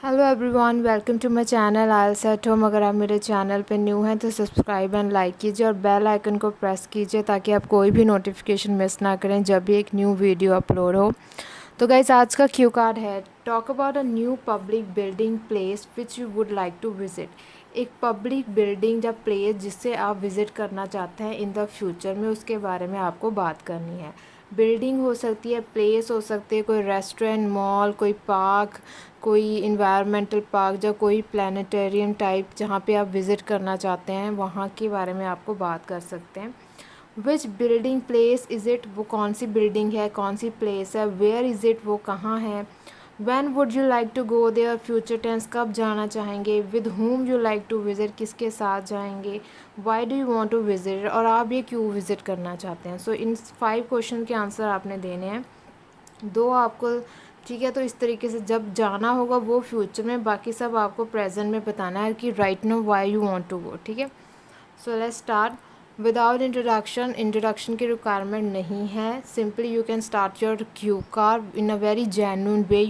Hello everyone, welcome to my channel IELTS at home. अगर आप मेरे चैनल पे न्यू हैं तो सब्सक्राइब एंड लाइक कीजिए और बेल आइकन को प्रेस कीजिए ताकि आप कोई भी नोटिफिकेशन मिस ना करें जब भी एक न्यू वीडियो अपलोड हो। तो गाइस, आज का क्यू कार्ड है talk about a new public building place which you would like to visit. एक पब्लिक बिल्डिंग या प्लेस जिसे आप विज़िट करना चाहते हैं इन द फ्यूचर में, उसके बारे में आपको बात करनी है। बिल्डिंग हो सकती है, प्लेस हो सकती है, कोई रेस्टोरेंट, मॉल, कोई पार्क, कोई इन्वायरमेंटल पार्क या कोई प्लानिटेरियम टाइप जहाँ पे आप विज़िट करना चाहते हैं, वहाँ के बारे में आपको बात कर सकते हैं। विच बिल्डिंग प्लेस इज़ इट, वो कौन सी बिल्डिंग है, कौन सी प्लेस है। वेयर इज़ इट, वो कहाँ है। Van would you like to go there, future tense, कब जाना चाहेंगे। With whom you like to visit, किसके साथ जाएंगे। Why do you want to visit, और आप ये क्यों विज़िट करना चाहते हैं। सो इन 5 क्वेश्चन के आंसर आपने देने हैं, 2 आपको। ठीक है, तो इस तरीके से जब जाना होगा वो फ्यूचर में, बाकी सब आपको प्रेजेंट में बताना है कि right know why you want to गो। ठीक है, so let's start. Without introduction, introduction की रिक्वायरमेंट नहीं है। Simply you can start your Q card in a very genuine way.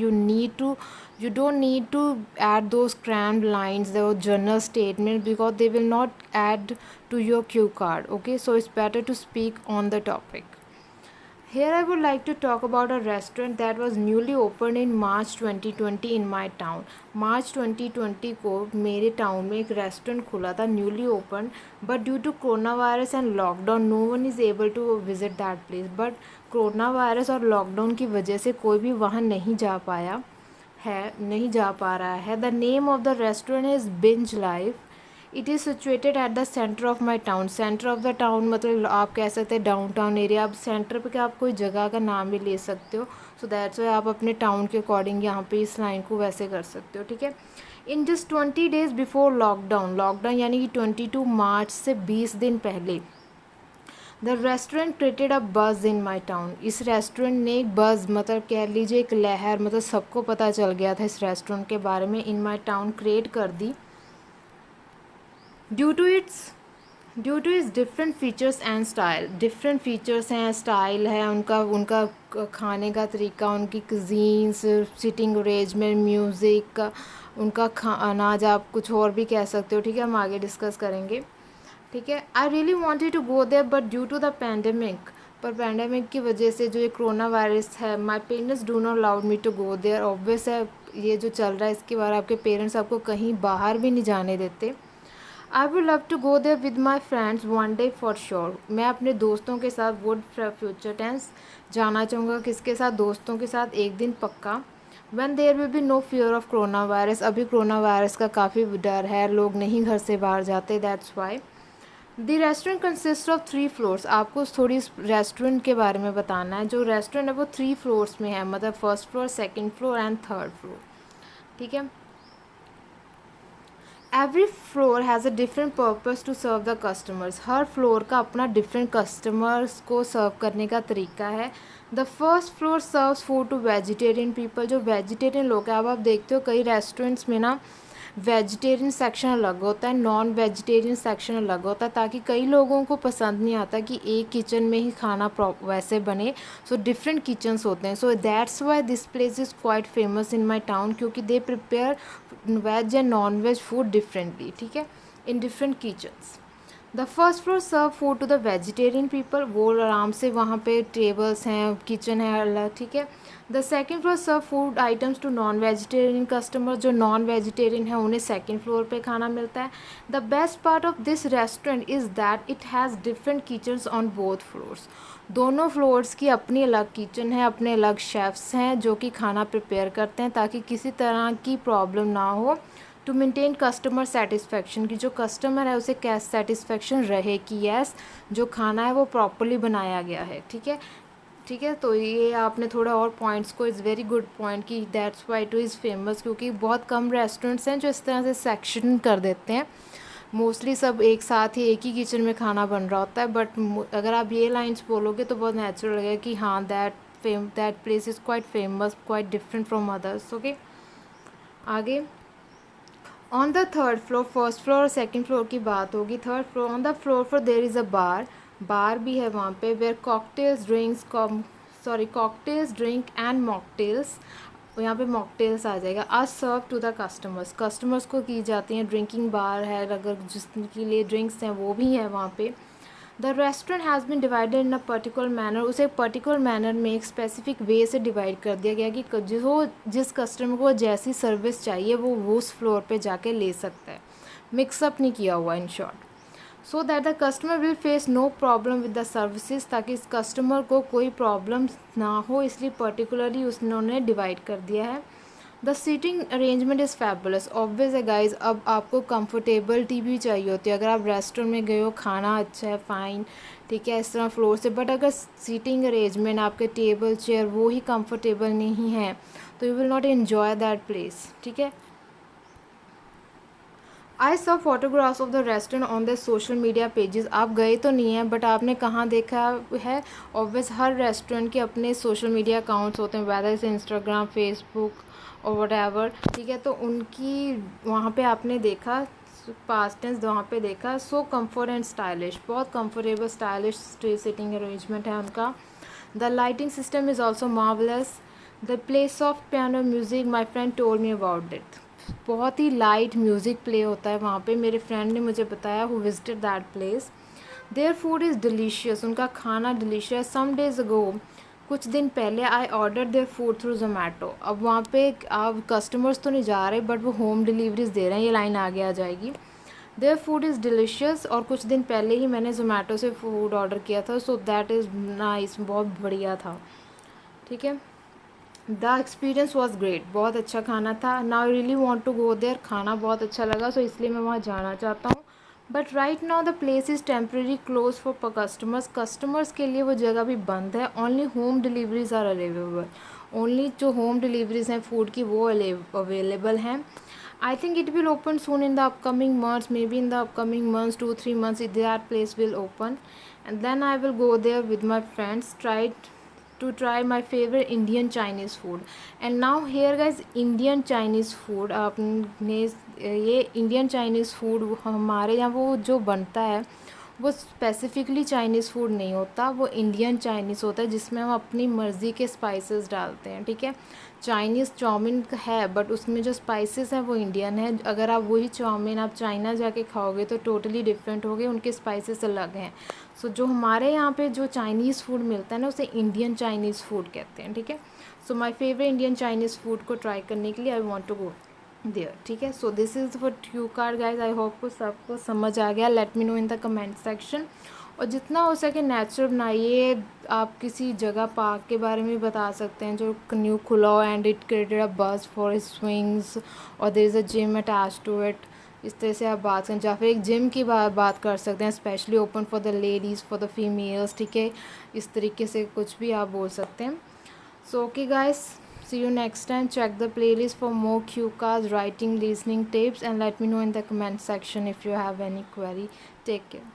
You don't need to add those crammed lines, the general statement, because they will not add to your cue card. Okay, so it's better to speak on the topic. Here I would like to talk about a restaurant that was newly opened in March 2020 in my town. March 2020 को मेरे town में एक restaurant खुला था, newly open, but due to corona virus and lockdown no one is able to visit that place. But corona virus और lockdown की वजह से कोई भी वहाँ नहीं जा पाया है, नहीं जा पा रहा है। The name of the restaurant is binge life. It is situated at the centre of my town. Centre of the town मतलब आप कह सकते हैं डाउन टाउन एरिया। आप सेंटर पे क्या, आप कोई जगह का नाम भी ले सकते हो। सो दैट्स वाई आप अपने टाउन के अकॉर्डिंग यहाँ पे इस लाइन को वैसे कर सकते हो। ठीक है, in just 20 days before lockdown, lockdown यानी कि 22 मार्च से 20 दिन पहले, the restaurant created a buzz in my town. इस रेस्टोरेंट ने एक बज़ मतलब कह लीजिए एक लहर, मतलब सबको पता चल गया था इस रेस्टोरेंट के बारे में, इन माई टाउन क्रिएट कर दी। Due to it's due to it's different features and style. Different features हैं, स्टाइल है उनका, उनका खाने का तरीका, उनकी कुजीन्स, सिटिंग अरेंजमेंट, म्यूज़िक, उनका अनाज, आप कुछ और भी कह सकते हो। ठीक है, हम आगे डिस्कस करेंगे। ठीक है, I really wanted to go there but due to the pandemic, पर पैंडमिक की वजह से जो ये कोरोना वायरस है, my parents do not allowed me to go there. Obvious है, ये जो चल रहा है इसके बारे आपके पेरेंट्स आपको कहीं बाहर भी नहीं जाने देते। I would love to go there with my friends one day for sure. मैं अपने दोस्तों के साथ, वुड फ्यूचर टेंस, जाना चाहूँगा। किसके साथ, दोस्तों के साथ, एक दिन पक्का। When there will be no fear of corona virus, अभी कोरोना वायरस का काफ़ी डर है, लोग नहीं घर से बाहर जाते, that's why. The restaurant consist of 3 floors. आपको थोड़ी इस रेस्टोरेंट के बारे में बताना है। जो रेस्टोरेंट है वो 3 फ्लोर्स में है, मतलब first floor, second floor and third floor. ठीक है, every floor has a different purpose to serve the customers. Her floor का अपना डिफरेंट कस्टमर्स को सर्व करने का तरीका है। The first floor serves food to vegetarian people. जो वेजिटेरियन लोग हैं, अब आप देखते हो कई रेस्टोरेंट्स में ना वेजिटेरियन सेक्शन अलग होता है, नॉन वेजिटेरियन सेक्शन अलग होता है, ताकि कई लोगों को पसंद नहीं आता कि एक किचन में ही खाना वैसे बने। सो डिफरेंट किचन्स होते हैं। So that's why this place is quite famous in my town, क्योंकि they prepare veg and non veg food differently. ठीक है, in different kitchens. The first floor serve food to the vegetarian people. वो आराम से वहाँ पे tables हैं, kitchen है अलग। ठीक है, the second floor serve food items to non vegetarian customer. जो नॉन वेजिटेरियन है उन्हें सेकेंड फ्लोर पे खाना मिलता है। The best part of this restaurant is that it has different kitchens on both floors. दोनों फ्लोर्स की अपनी अलग किचन है, अपने अलग शेफ्स हैं जो कि खाना प्रिपेयर करते हैं, ताकि किसी तरह की प्रॉब्लम ना हो, टू मेंटेन कस्टमर सेटिस्फेक्शन, की जो कस्टमर है उसे कैश सेटिस्फेक्शन रहे कि यस जो खाना है वो प्रॉपरली बनाया गया है। ठीक है, ठीक है, तो ये आपने थोड़ा और पॉइंट्स को, इज़ वेरी गुड पॉइंट कि that's why it is famous, क्योंकि बहुत कम रेस्टोरेंट्स हैं जो इस तरह से सेक्शन कर देते हैं। मोस्टली सब एक साथ ही एक ही किचन में खाना बन रहा होता है। बट अगर आप ये लाइन्स बोलोगे तो बहुत नेचुरल लगेगा कि हाँ that place is quite famous, quite different from others. Okay, आगे on the third floor, first floor और सेकंड फ्लोर की बात होगी। Third floor, on the floor floor there is a बार। बार भी है वहाँ पे, where cocktails drink and mocktails और यहाँ पे मॉकटेल्स आ जाएगा। आज सर्व टू द कस्टमर्स, कस्टमर्स को की जाती हैं। ड्रिंकिंग बार है, अगर जिसके लिए ड्रिंक्स हैं वो भी है वहाँ पे। The restaurant has been divided in a particular manner, उसे एक पर्टिकुलर मैनर में एक स्पेसिफिक वे से डिवाइड कर दिया गया कि जिस कस्टमर को जैसी सर्विस चाहिए वो उस फ्लोर पे जाके ले सकता है। मिक्सअप नहीं किया हुआ in short. So that the customer will face no problem with the services, ताकि इस कस्टमर को कोई प्रॉब्लम ना हो, इसलिए पर्टिकुलरली उन्होंने डिवाइड कर दिया है। The seating arrangement is fabulous, obvious है गाइज। अब आपको कंफर्टेबिलिटी भी चाहिए होती है। अगर आप रेस्टोरेंट में गए हो, खाना अच्छा है, फ़ाइन, ठीक है, इस तरह फ्लोर से, बट अगर सीटिंग अरेंजमेंट, आपके टेबल चेयर वो ही कंफर्टेबल नहीं है, तो you will not enjoy that place, ठीक है। I saw photographs of the restaurant on the social media pages, आप गए तो नहीं हैं बट आपने कहाँ देखा है। ऑब्वियस हर रेस्टोरेंट के अपने सोशल मीडिया अकाउंट्स होते हैं, वेदर से इंस्टाग्राम, फेसबुक और वट एवर, ठीक है। तो उनकी वहाँ पे आपने देखा, पास्ट टेंस वहाँ पे देखा। सो कम्फर्ट एंड स्टाइलिश, बहुत कंफर्टेबल स्टाइलिश सिटिंग अरेंजमेंट है उनका। The lighting system is also marvellous. The place of piano music, my friend told me about it, बहुत ही लाइट म्यूज़िक प्ले होता है वहाँ पे, मेरे फ्रेंड ने मुझे बताया, who visited that place. Their food is delicious, उनका खाना डिलीशियस। सम डेज अगो, कुछ दिन पहले, I order their food through Zomato. अब वहाँ पे आप कस्टमर्स तो नहीं जा रहे बट वो होम डिलीवरीज दे रहे हैं, ये लाइन आगे आ जाएगी। देयर फूड इज़ डिलीशियस, और कुछ दिन पहले ही मैंने जोमेटो से फूड ऑर्डर किया था, सो दैट इज़ नाइस, बहुत बढ़िया था, ठीक है। द एक्सपीरियंस वॉज ग्रेट, बहुत अच्छा खाना था। Now I really want to go there, खाना बहुत अच्छा लगा, सो इसलिए मैं वहाँ जाना चाहता हूँ। But right now the place is temporary close for customers, customers के लिए वो जगह भी बंद है। Only home deliveries are available, only जो होम डिलीवरीज हैं फूड की वो अवेलेबल हैं। I think it will open soon in the upcoming months, may be in the upcoming months 2-3 months that place will open, and then I will go there with my friends, to try my favorite Indian Chinese food. And now here guys, Indian Chinese food, आपने ये Indian Chinese food हमारे यहाँ वो जो बनता है वो specifically Chinese food नहीं होता, वो इंडियन चाइनीज़ होता है, जिसमें हम अपनी मर्ज़ी के स्पाइसेस डालते हैं, ठीक है। चाइनीज़ चाउमीन है बट उसमें जो स्पाइसेस हैं वो इंडियन है। अगर आप वही चाउमीन आप चाइना जाके खाओगे तो टोटली डिफरेंट होगे, उनके स्पाइसेस अलग हैं। सो जो हमारे यहाँ पे जो चाइनीज़ फूड मिलता है ना, उसे इंडियन चाइनीज़ फूड कहते हैं, ठीक है। So my favourite Indian Chinese food को ट्राई करने के लिए I want to go there, ठीक है। So this is for Q card guys, I hope को सबको समझ आ गया। Let me know in the comment section. और जितना हो सके नेचुरल बनाइए। आप किसी जगह पार्क के बारे में बता सकते हैं जो न्यू खुला हो, and it created a buzz for swings, और there is a gym attach to it, इस तरह से आप बात करें। या फिर एक जिम की बात कर सकते हैं, specially open for the ladies, for the females, ठीक है। इस तरीके से कुछ भी आप बोल सकते हैं। So okay guys, see you next time. Check the playlist for more cue cards, writing, listening tips, and let me know in the comment section if you have any query. Take care.